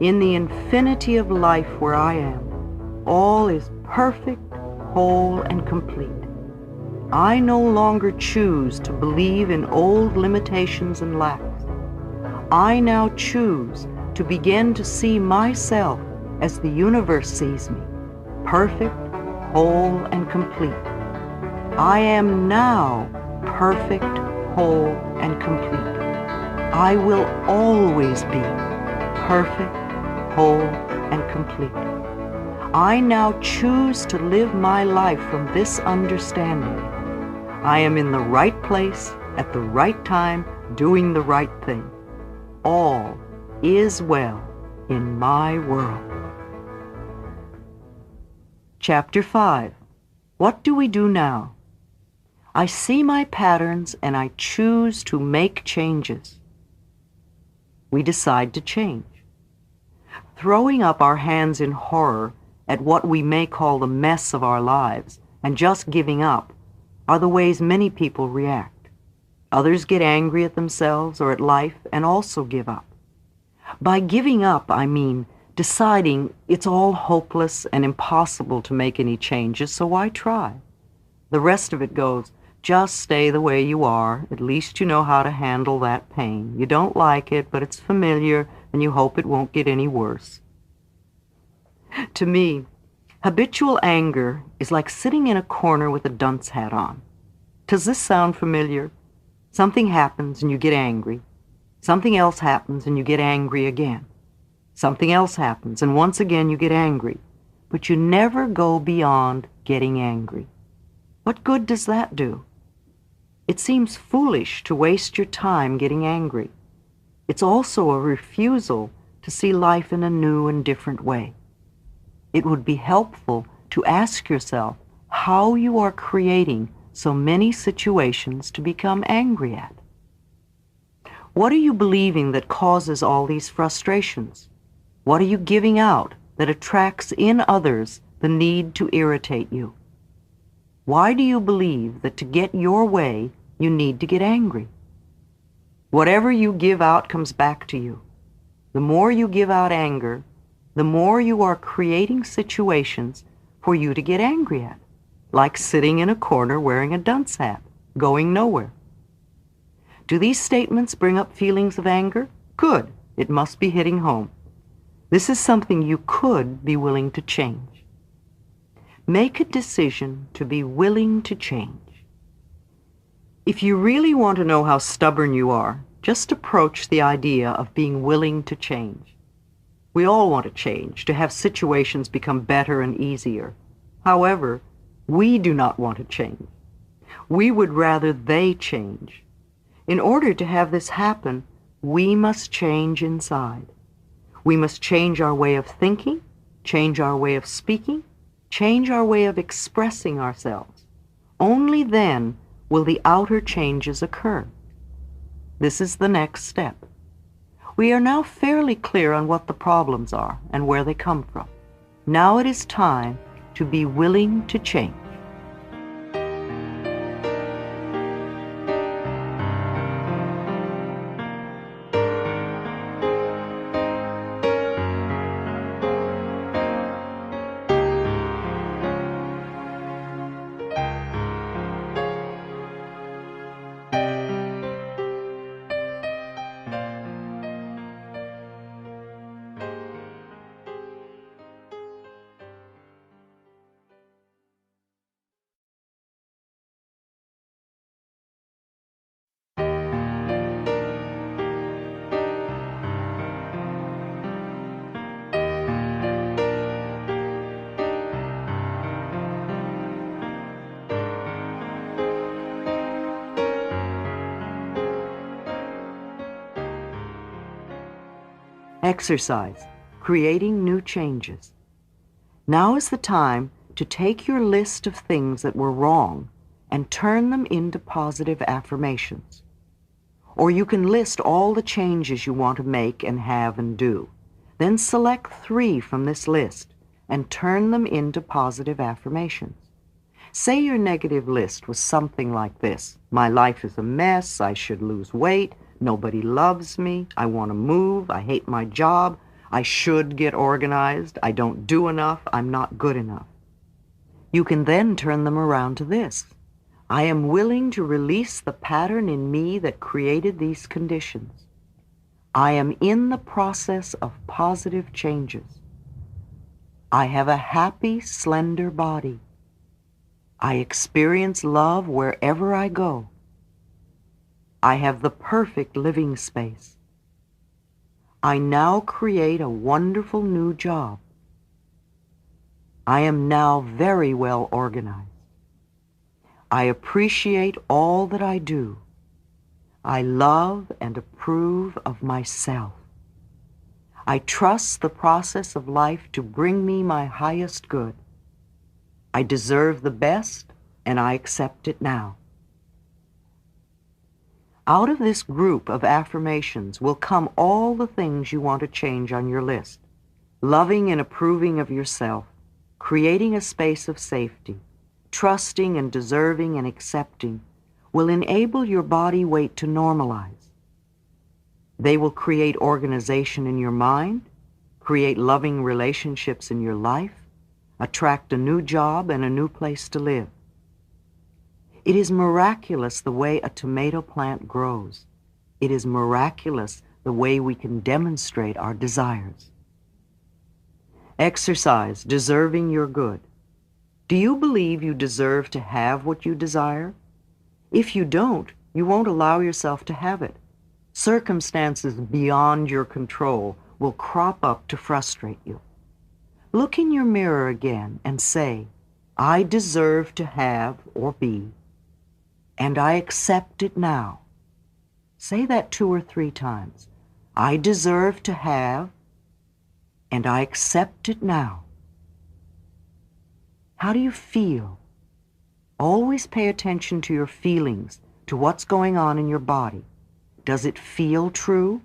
In the infinity of life where I am, all is perfect, whole, and complete. I no longer choose to believe in old limitations and lacks. I now choose to begin to see myself as the universe sees me, perfect, whole, and complete. I am now perfect, whole, and complete. I will always be perfect, whole, and complete. I now choose to live my life from this understanding. I am in the right place at the right time, doing the right thing. All is well in my world. Chapter 5. What do we do now? I see my patterns and I choose to make changes. We decide to change. Throwing up our hands in horror at what we may call the mess of our lives and just giving up are the ways many people react. Others get angry at themselves or at life and also give up. By giving up, I mean deciding it's all hopeless and impossible to make any changes, so why try? The rest of it goes, just stay the way you are. At least you know how to handle that pain. You don't like it, but it's familiar, and you hope it won't get any worse. To me, habitual anger is like sitting in a corner with a dunce hat on. Does this sound familiar? Something happens and you get angry. Something else happens and you get angry again. Something else happens and once again you get angry. But you never go beyond getting angry. What good does that do? It seems foolish to waste your time getting angry. It's also a refusal to see life in a new and different way. It would be helpful to ask yourself how you are creating so many situations to become angry at. What are you believing that causes all these frustrations? What are you giving out that attracts in others the need to irritate you? Why do you believe that to get your way, you need to get angry? Whatever you give out comes back to you. The more you give out anger, the more you are creating situations for you to get angry at, like sitting in a corner wearing a dunce hat, going nowhere. Do these statements bring up feelings of anger? Good. It must be hitting home. This is something you could be willing to change. Make a decision to be willing to change. If you really want to know how stubborn you are, just approach the idea of being willing to change. We all want to change, to have situations become better and easier. However, we do not want to change. We would rather they change. In order to have this happen, we must change inside. We must change our way of thinking, change our way of speaking, change our way of expressing ourselves. Only then will the outer changes occur. This is the next step. We are now fairly clear on what the problems are and where they come from. Now it is time to be willing to change. Exercise, creating new changes. Now is the time to take your list of things that were wrong and turn them into positive affirmations. Or you can list all the changes you want to make and have and do. Then select 3 from this list and turn them into positive affirmations. Say your negative list was something like this: my life is a mess, I should lose weight, nobody loves me, I want to move, I hate my job, I should get organized. I don't do enough. I'm not good enough. You can then turn them around to this. I am willing to release the pattern in me that created these conditions. I am in the process of positive changes. I have a happy, slender body. I experience love wherever I go. I have the perfect living space. I now create a wonderful new job. I am now very well organized. I appreciate all that I do. I love and approve of myself. I trust the process of life to bring me my highest good. I deserve the best, and I accept it now. Out of this group of affirmations will come all the things you want to change on your list. Loving and approving of yourself, creating a space of safety, trusting and deserving and accepting will enable your body weight to normalize. They will create organization in your mind, create loving relationships in your life, attract a new job and a new place to live. It is miraculous the way a tomato plant grows. It is miraculous the way we can demonstrate our desires. Exercise, deserving your good. Do you believe you deserve to have what you desire? If you don't, you won't allow yourself to have it. Circumstances beyond your control will crop up to frustrate you. Look in your mirror again and say, I deserve to have or be, and I accept it now. Say that 2 or 3 times. I deserve to have, and I accept it now. How do you feel? Always pay attention to your feelings, to what's going on in your body. Does it feel true,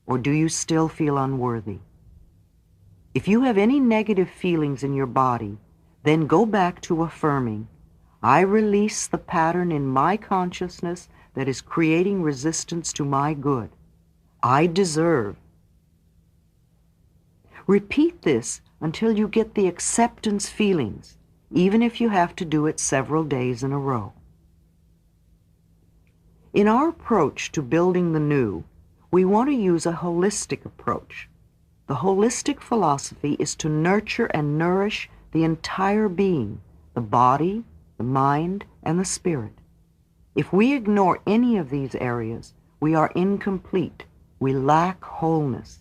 or do you still feel unworthy? If you have any negative feelings in your body, then go back to affirming, I release the pattern in my consciousness that is creating resistance to my good. I deserve. Repeat this until you get the acceptance feelings, even if you have to do it several days in a row. In our approach to building the new, we want to use a holistic approach. The holistic philosophy is to nurture and nourish the entire being, the body, the mind, and the spirit. If we ignore any of these areas, we are incomplete. We lack wholeness.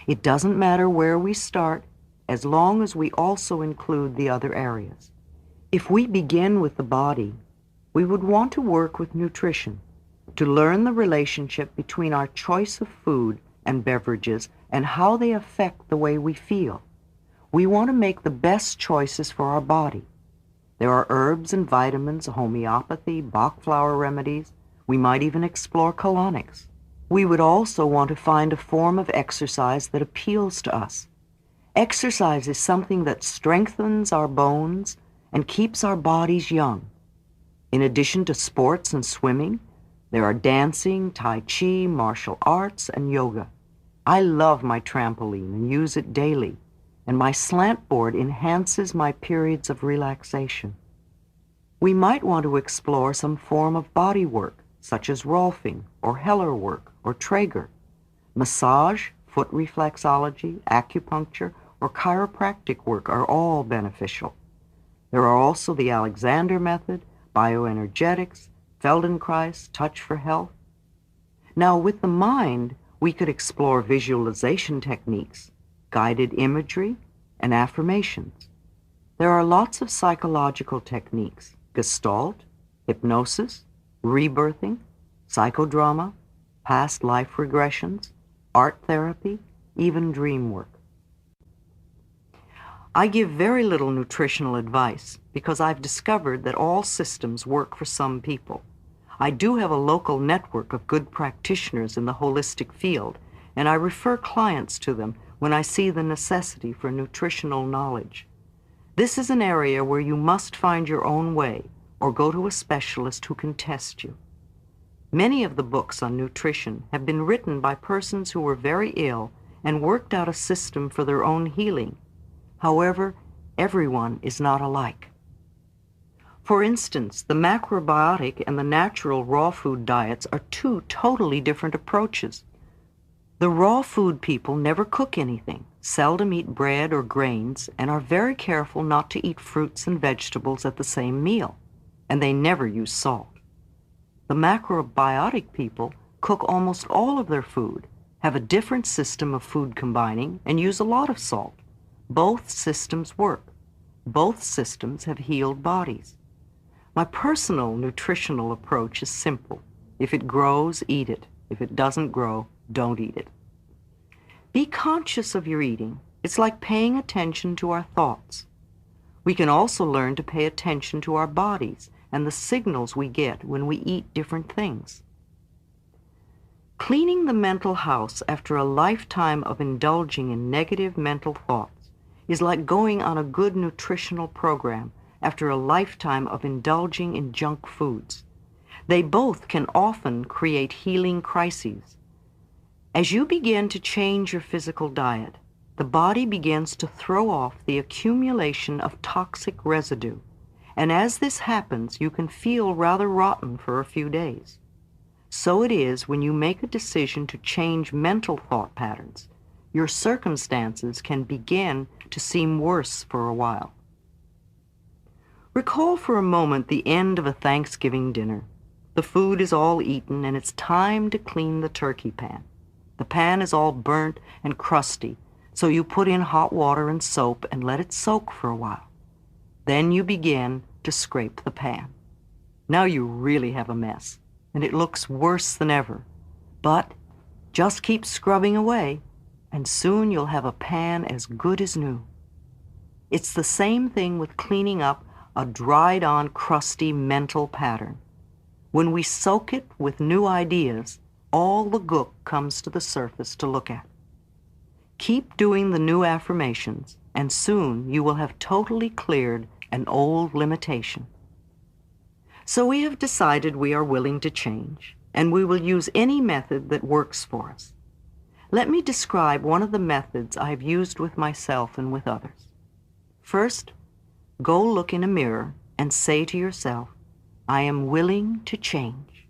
It doesn't matter where we start, as long as we also include the other areas. If we begin with the body, we would want to work with nutrition, to learn the relationship between our choice of food and beverages and how they affect the way we feel. We want to make the best choices for our body. There are herbs and vitamins, homeopathy, Bach flower remedies. We might even explore colonics. We would also want to find a form of exercise that appeals to us. Exercise is something that strengthens our bones and keeps our bodies young. In addition to sports and swimming, there are dancing, Tai Chi, martial arts, and yoga. I love my trampoline and use it daily, and my slant board enhances my periods of relaxation. We might want to explore some form of body work, such as Rolfing or Heller work or Traeger. Massage, foot reflexology, acupuncture, or chiropractic work are all beneficial. There are also the Alexander method, bioenergetics, Feldenkrais, Touch for Health. Now, with the mind, we could explore visualization techniques, guided imagery, and affirmations. There are lots of psychological techniques, Gestalt, hypnosis, rebirthing, psychodrama, past life regressions, art therapy, even dream work. I give very little nutritional advice because I've discovered that all systems work for some people. I do have a local network of good practitioners in the holistic field, and I refer clients to them when I see the necessity for nutritional knowledge. This is an area where you must find your own way or go to a specialist who can test you. Many of the books on nutrition have been written by persons who were very ill and worked out a system for their own healing. However, everyone is not alike. For instance, the macrobiotic and the natural raw food diets are two totally different approaches. The raw food people never cook anything, seldom eat bread or grains, and are very careful not to eat fruits and vegetables at the same meal, and they never use salt. The macrobiotic people cook almost all of their food, have a different system of food combining, and use a lot of salt. Both systems work. Both systems have healed bodies. My personal nutritional approach is simple. If it grows, eat it. If it doesn't grow, don't eat it. Be conscious of your eating. It's like paying attention to our thoughts. We can also learn to pay attention to our bodies and the signals we get when we eat different things. Cleaning the mental house after a lifetime of indulging in negative mental thoughts is like going on a good nutritional program after a lifetime of indulging in junk foods. They both can often create healing crises. As you begin to change your physical diet, the body begins to throw off the accumulation of toxic residue, and as this happens, you can feel rather rotten for a few days. So it is when you make a decision to change mental thought patterns. Your circumstances can begin to seem worse for a while. Recall for a moment the end of a Thanksgiving dinner. The food is all eaten and it's time to clean the turkey pan. The pan is all burnt and crusty, so you put in hot water and soap and let it soak for a while. Then you begin to scrape the pan. Now you really have a mess, and it looks worse than ever. But just keep scrubbing away, and soon you'll have a pan as good as new. It's the same thing with cleaning up a dried-on, crusty mental pattern. When we soak it with new ideas, all the gook comes to the surface to look at. Keep doing the new affirmations, and soon you will have totally cleared an old limitation. So we have decided we are willing to change, and we will use any method that works for us. Let me describe one of the methods I have used with myself and with others. First, go look in a mirror and say to yourself, I am willing to change.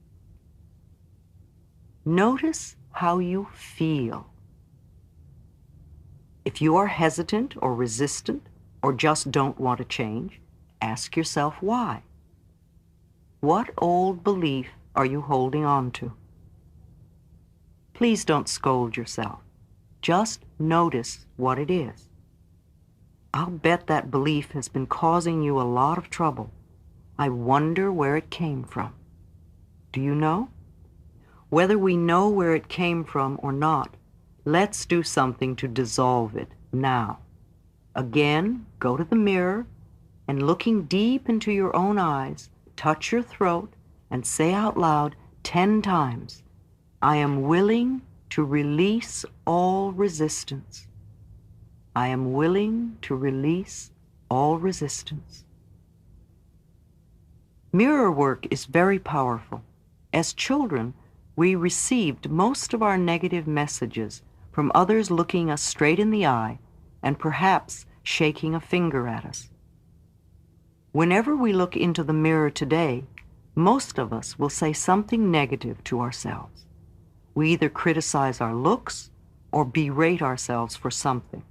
Notice how you feel. If you are hesitant or resistant or just don't want to change, ask yourself why. What old belief are you holding on to? Please don't scold yourself. Just notice what it is. I'll bet that belief has been causing you a lot of trouble. I wonder where it came from. Do you know? Whether we know where it came from or not, let's do something to dissolve it now. Again, go to the mirror and looking deep into your own eyes, touch your throat and say out loud 10 times, I am willing to release all resistance. I am willing to release all resistance. Mirror work is very powerful. As children, we received most of our negative messages from others looking us straight in the eye and perhaps shaking a finger at us. Whenever we look into the mirror today, most of us will say something negative to ourselves. We either criticize our looks or berate ourselves for something.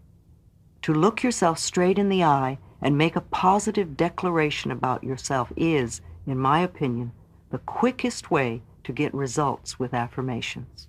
To look yourself straight in the eye and make a positive declaration about yourself is, in my opinion, the quickest way to get results with affirmations.